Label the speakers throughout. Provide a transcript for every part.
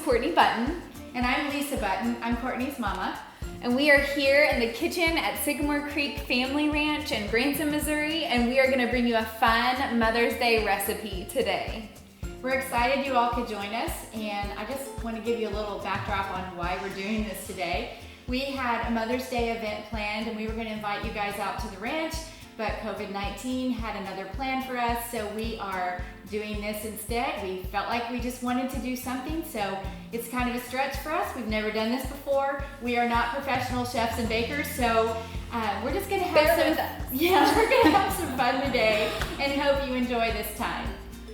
Speaker 1: Courtney Button.
Speaker 2: And I'm Lisa Button. I'm Courtney's mama.
Speaker 1: And we are here in the kitchen at Sycamore Creek Family Ranch in Branson, Missouri, and we are gonna bring you a fun Mother's Day recipe today.
Speaker 2: We're excited you all could join us, and I just want to give you a little backdrop on why we're doing this today. We had a Mother's Day event planned, and we were gonna invite you guys out to the ranch, but COVID-19 had another plan for us, so we are doing this instead. We felt like we just wanted to do something, so it's kind of a stretch for us. We've never done this before. We are not professional chefs and bakers, so we're just gonna have we're gonna have some fun today and hope you enjoy this time.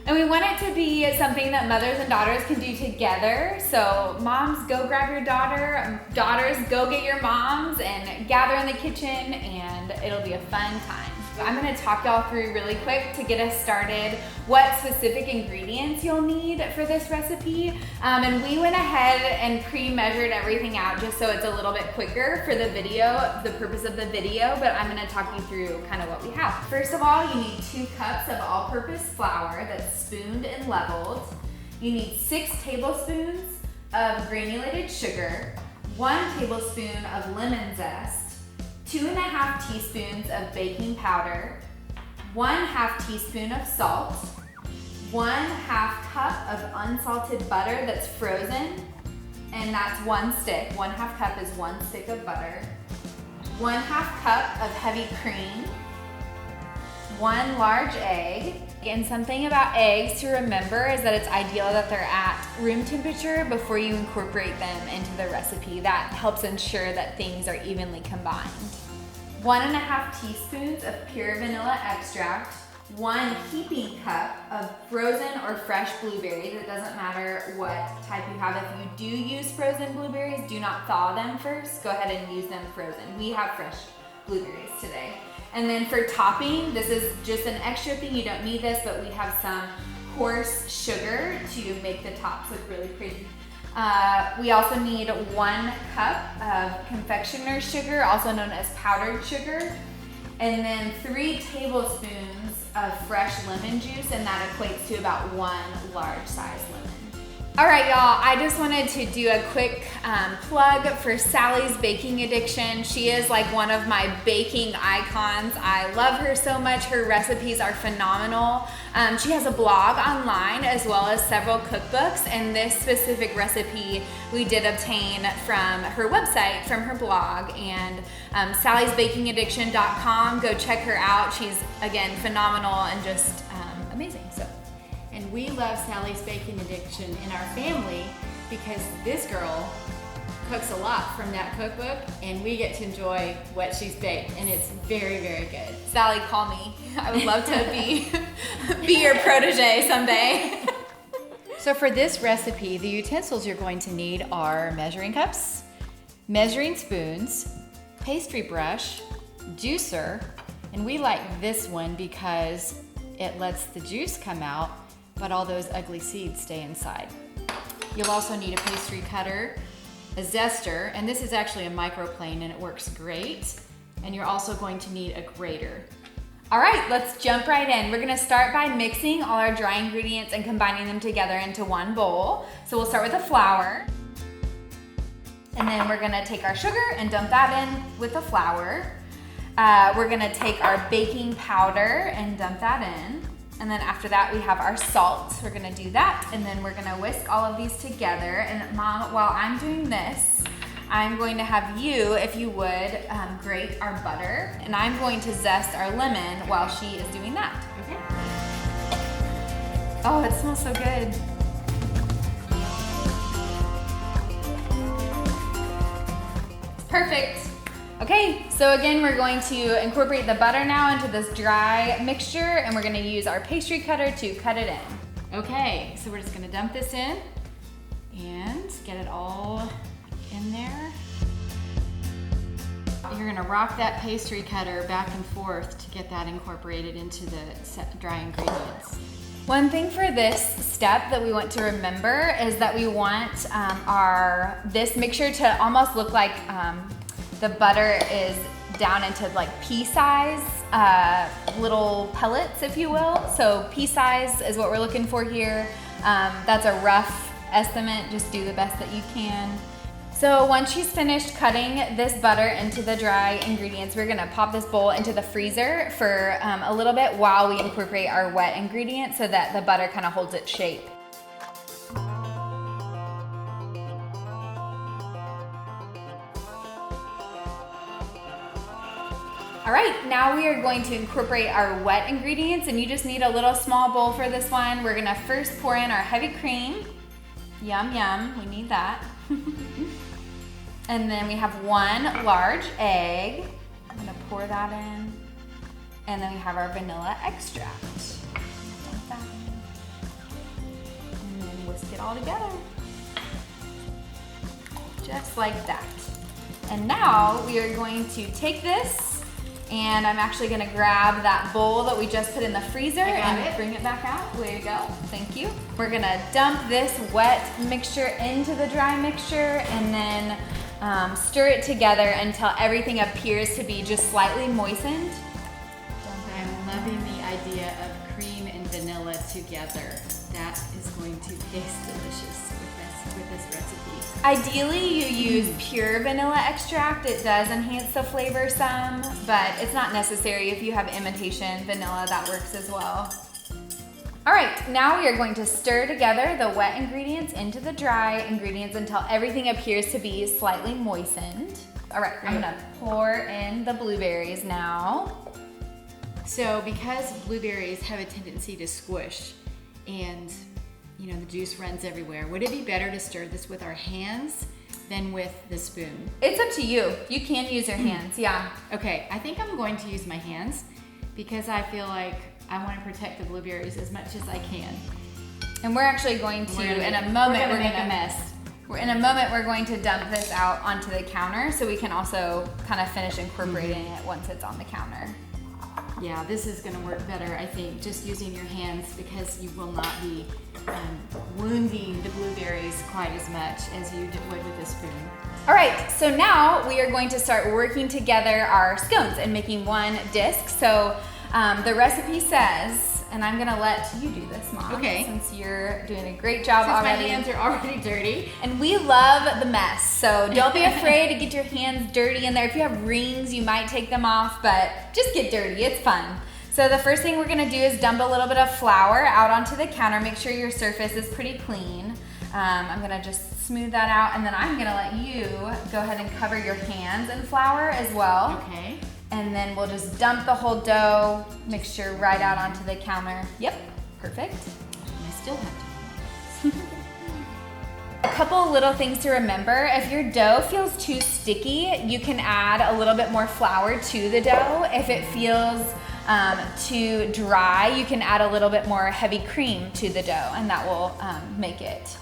Speaker 1: And we want it to be something that mothers and daughters can do together. So moms, go grab your daughter, daughters, go get your moms and gather in the kitchen, and it'll be a fun time. I'm gonna talk y'all through really quick to get us started what specific ingredients you'll need for this recipe. And we went ahead and pre-measured everything out just so it's a little bit quicker for the video, the purpose of the video, but I'm gonna talk you through kind of what we have. First of all, you need 2 cups of all-purpose flour that's spooned and leveled. You need 6 tablespoons of granulated sugar, 1 tablespoon of lemon zest, 2½ teaspoons of baking powder, 1/2 teaspoon of salt, 1/2 cup of unsalted butter that's frozen, and that's 1 stick. 1/2 cup is 1 stick of butter, 1/2 cup of heavy cream, 1 large egg. And something about eggs to remember is that it's ideal that they're at room temperature before you incorporate them into the recipe. That helps ensure that things are evenly combined. 1½ teaspoons of pure vanilla extract, 1 heaping cup of frozen or fresh blueberries. It doesn't matter what type you have. If you do use frozen blueberries, do not thaw them first. Go ahead and use them frozen. We have fresh blueberries today. And then for topping, this is just an extra thing. You don't need this, but we have some coarse sugar to make the tops look really pretty. We also need 1 cup of confectioners sugar, also known as powdered sugar, and then 3 tablespoons of fresh lemon juice, and that equates to about 1 large size lemon. All right, y'all, I just wanted to do a quick plug for Sally's Baking Addiction. She is like one of my baking icons. I love her so much. Her recipes are phenomenal. She has a blog online as well as several cookbooks, and this specific recipe we did obtain from her website, from her blog, and sallysbakingaddiction.com. Go check her out. She's, again, phenomenal and just amazing.
Speaker 2: And we love Sally's Baking Addiction in our family because this girl cooks a lot from that cookbook, and we get to enjoy what she's baked, and it's very, very good.
Speaker 1: Sally, call me. I would love to be your protege someday.
Speaker 2: So for this recipe, the utensils you're going to need are measuring cups, measuring spoons, pastry brush, juicer, and we like this one because it lets the juice come out, but all those ugly seeds stay inside. You'll also need a pastry cutter, a zester, and this is actually a microplane and it works great. And you're also going to need a grater.
Speaker 1: All right, let's jump right in. We're gonna start by mixing all our dry ingredients and combining them together into one bowl. So we'll start with the flour. And then we're gonna take our sugar and dump that in with the flour. We're gonna take our baking powder and dump that in. And then after that, we have our salt. We're gonna do that, and then we're gonna whisk all of these together. And Mom, while I'm doing this, I'm going to have you, if you would, grate our butter, and I'm going to zest our lemon while she is doing that.
Speaker 2: Okay.
Speaker 1: Oh, it smells so good. Perfect. Okay, so again, we're going to incorporate the butter now into this dry mixture, and we're gonna use our pastry cutter to cut it in.
Speaker 2: Okay, so we're just gonna dump this in and get it all in there. You're gonna rock that pastry cutter back and forth to get that incorporated into the dry ingredients.
Speaker 1: One thing for this step that we want to remember is that we want this mixture to almost look like the butter is down into like pea-size little pellets, if you will. So pea-size is what we're looking for here. That's a rough estimate, just do the best that you can. So once she's finished cutting this butter into the dry ingredients, we're gonna pop this bowl into the freezer for a little bit while we incorporate our wet ingredients so that the butter kind of holds its shape. All right, now we are going to incorporate our wet ingredients, and you just need a little small bowl for this one. We're gonna first pour in our heavy cream. Yum, yum, we need that. And then we have 1 large egg. I'm gonna pour that in. And then we have our vanilla extract. Dump that in. And then whisk it all together. Just like that. And now we are going to take this, and I'm actually gonna grab that bowl that we just put in the freezer and bring it back out. Way to go, thank you. We're gonna dump this wet mixture into the dry mixture and then stir it together until everything appears to be just slightly moistened.
Speaker 2: I'm loving the idea of cream and vanilla together. That is going to taste delicious with this recipe.
Speaker 1: Ideally, you use pure vanilla extract. It does enhance the flavor some, but it's not necessary. If you have imitation vanilla, that works as well. All right, now we are going to stir together the wet ingredients into the dry ingredients until everything appears to be slightly moistened. All right, I'm gonna pour in the blueberries now.
Speaker 2: So because blueberries have a tendency to squish and you know, the juice runs everywhere, would it be better to stir this with our hands than with the spoon?
Speaker 1: It's up to you. You can use your hands, yeah.
Speaker 2: Okay, I think I'm going to use my hands because I feel like I want to protect the blueberries as much as I can.
Speaker 1: And we're actually going to, in a moment, we're gonna make a mess. In a moment, we're going to dump this out onto the counter so we can also kind of finish incorporating it once it's on the counter.
Speaker 2: Yeah, this is gonna work better, I think, just using your hands because you will not be wounding the blueberries quite as much as you would with a spoon.
Speaker 1: All right, so now we are going to start working together our scones and making one disc. So the recipe says, and I'm gonna let you do this, Mom,
Speaker 2: okay,
Speaker 1: since you're doing a great job already.
Speaker 2: My hands are already dirty.
Speaker 1: And we love the mess, so don't be afraid to get your hands dirty in there. If you have rings, you might take them off, but just get dirty, it's fun. So the first thing we're gonna do is dump a little bit of flour out onto the counter. Make sure your surface is pretty clean. I'm gonna just smooth that out, and then I'm gonna let you go ahead and cover your hands in flour as well.
Speaker 2: Okay.
Speaker 1: And then we'll just dump the whole dough mixture right out onto the counter. Yep, perfect.
Speaker 2: And I still have to.
Speaker 1: A couple little things to remember. If your dough feels too sticky, you can add a little bit more flour to the dough. If it feels too dry, you can add a little bit more heavy cream to the dough, and that will make it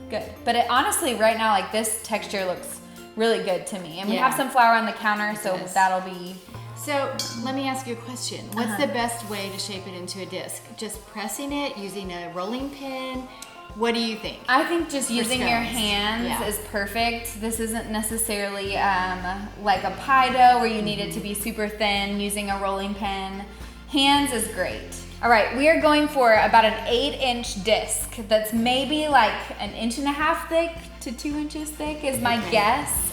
Speaker 1: good. But it, honestly, right now, like this texture looks really good to me. And we have some flour on the counter, so that'll be.
Speaker 2: So let me ask you a question. What's the best way to shape it into a disc? Just pressing it, using a rolling pin? What do you think?
Speaker 1: I think just using your hands is perfect. This isn't necessarily like a pie dough where you need it to be super thin. Using a rolling pin, hands is great. All right, we are going for about an 8-inch disc that's maybe like 1.5 inches thick to 2 inches thick is my guess.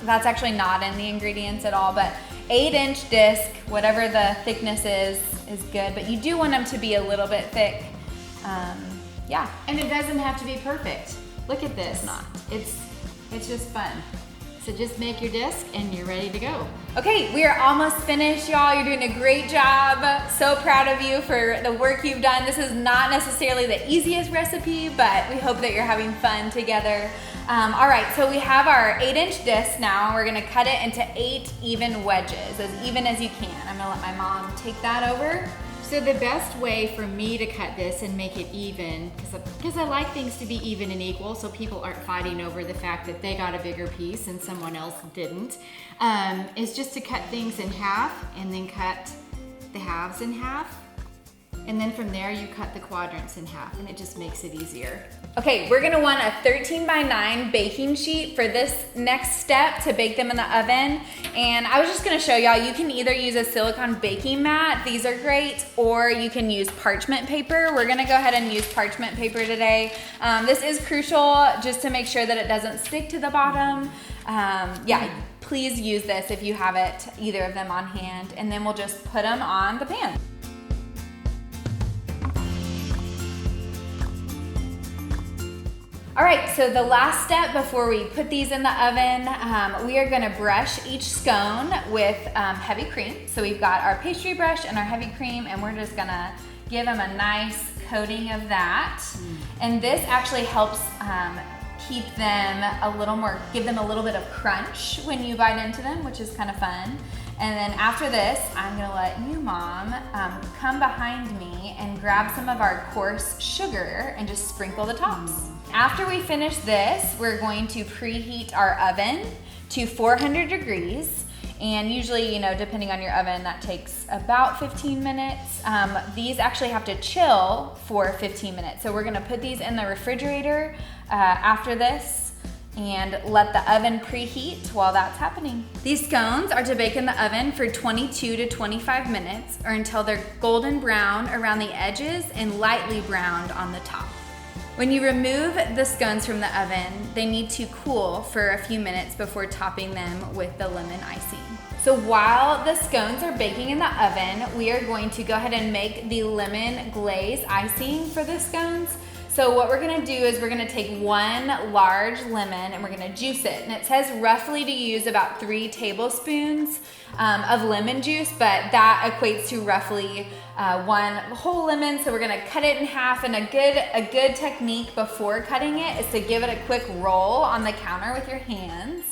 Speaker 1: That's actually not in the ingredients at all, but 8-inch disc, whatever the thickness is good, but you do want them to be a little bit thick. Yeah.
Speaker 2: And it doesn't have to be perfect. Look at this.
Speaker 1: It's not.
Speaker 2: It's just fun. So just make your disc and you're ready to go.
Speaker 1: Okay, we are almost finished, y'all. You're doing a great job. So proud of you for the work you've done. This is not necessarily the easiest recipe, but we hope that you're having fun together. All right, so we have our 8-inch disc now. We're gonna cut it into 8 even wedges, as even as you can. I'm gonna let my mom take that over.
Speaker 2: So the best way for me to cut this and make it even, because I like things to be even and equal so people aren't fighting over the fact that they got a bigger piece and someone else didn't, is just to cut things in half and then cut the halves in half. And then from there, you cut the quadrants in half, and it just makes it easier.
Speaker 1: Okay, we're gonna want a 13x9 baking sheet for this next step to bake them in the oven. And I was just gonna show y'all, you can either use a silicone baking mat, these are great, or you can use parchment paper. We're gonna go ahead and use parchment paper today. This is crucial just to make sure that it doesn't stick to the bottom. Yeah, please use this if you have it, either of them on hand, and then we'll just put them on the pan. All right, so the last step before we put these in the oven, we are gonna brush each scone with heavy cream. So we've got our pastry brush and our heavy cream, and we're just gonna give them a nice coating of that. And this actually helps keep them a little more, give them a little bit of crunch when you bite into them, which is kind of fun. And then after this, I'm gonna let you, Mom, come behind me and grab some of our coarse sugar and just sprinkle the tops. After we finish this, we're going to preheat our oven to 400 degrees. And usually, you know, depending on your oven, that takes about 15 minutes. These actually have to chill for 15 minutes. So we're gonna put these in the refrigerator after this and let the oven preheat while that's happening. These scones are to bake in the oven for 22 to 25 minutes or until they're golden brown around the edges and lightly browned on the top. When you remove the scones from the oven, they need to cool for a few minutes before topping them with the lemon icing. So while the scones are baking in the oven, we are going to go ahead and make the lemon glaze icing for the scones. So what we're gonna do is we're gonna take one large lemon and we're gonna juice it. And it says roughly to use about 3 tablespoons of lemon juice, but that equates to roughly 1 whole lemon. So we're gonna cut it in half, and a good technique before cutting it is to give it a quick roll on the counter with your hands.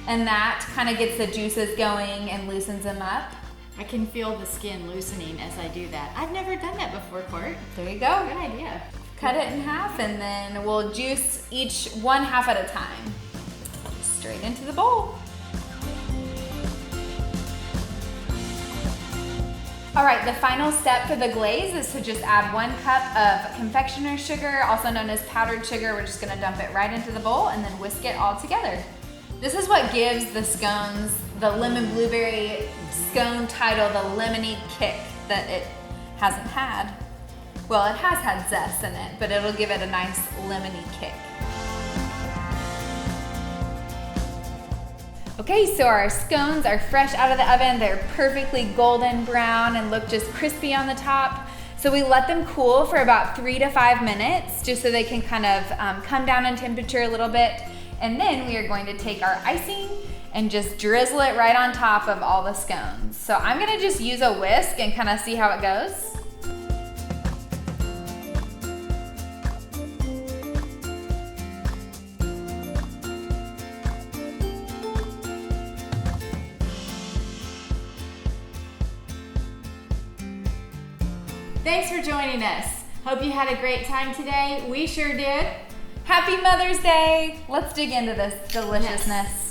Speaker 1: And that kind of gets the juices going and loosens them up.
Speaker 2: I can feel the skin loosening as I do that. I've never done that before, Court.
Speaker 1: There you go.
Speaker 2: Good idea.
Speaker 1: Cut it in half, and then we'll juice each one half at a time. Straight into the bowl. All right, the final step for the glaze is to just add 1 cup of confectioner's sugar, also known as powdered sugar. We're just gonna dump it right into the bowl and then whisk it all together. This is what gives the scones the lemon blueberry scone title, the lemony kick that it hasn't had. Well, it has had zest in it, but it'll give it a nice lemony kick. Okay, so our scones are fresh out of the oven. They're perfectly golden brown and look just crispy on the top. So we let them cool for about 3 to 5 minutes, just so they can kind of come down in temperature a little bit. And then we are going to take our icing and just drizzle it right on top of all the scones. So I'm gonna just use a whisk and kind of see how it goes.
Speaker 2: Thanks for joining us. Hope you had a great time today. We sure did.
Speaker 1: Happy Mother's Day. Let's dig into this deliciousness.
Speaker 2: Yes.